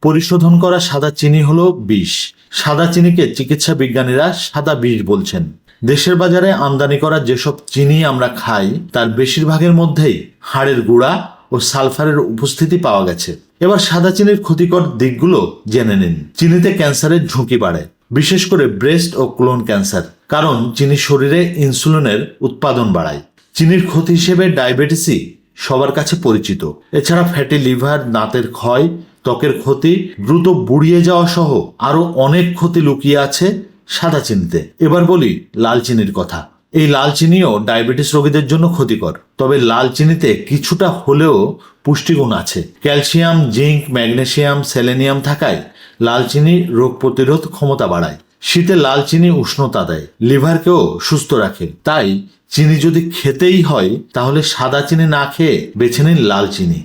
পরিশোধন করা সাদা চিনি হলো বিষ। সাদা চিনিকে চিকিৎসা বিজ্ঞানীরা সাদা বিষ বলছেন। দেশের বাজারে আমদানি করা যেসব চিনি আমরা খাই তার বেশিরভাগের মধ্যেই হাড়ের গুঁড়া ও সালফারের উপস্থিতি পাওয়া গেছে। এবার সাদা চিনির ক্ষতিকর দিকগুলো জেনে নিন। চিনিতে ক্যান্সারের ঝুঁকি বাড়ে, বিশেষ করে ব্রেস্ট ও কোলন ক্যান্সার, কারণ চিনি শরীরে ইনসুলিনের উৎপাদন বাড়ায়। চিনির ক্ষতি হিসেবে ডায়াবেটিসই সবার কাছে পরিচিত। এছাড়া ফ্যাটি লিভার, দাঁতের ক্ষয়, ত্বকের ক্ষতি, দ্রুত বুড়িয়ে যাওয়া সহ আরো অনেক ক্ষতি লুকিয়ে আছে সাদা চিনিতে। এবার বলি লাল চিনির কথা। এই লাল চিনিও ডায়াবেটিস রোগীদের জন্য ক্ষতিকর, তবে লাল চিনিতে কিছুটা হলেও পুষ্টিগুণ আছে। ক্যালসিয়াম, জিঙ্ক, ম্যাগনেসিয়াম, সেলেনিয়াম থাকায় লাল চিনি রোগ প্রতিরোধ ক্ষমতা বাড়ায়। শীতে লাল চিনি উষ্ণতা দেয়, লিভারকেও সুস্থ রাখে। তাই চিনি যদি খেতেই হয় তাহলে সাদা চিনি না খেয়ে বেছে নিন লাল চিনি।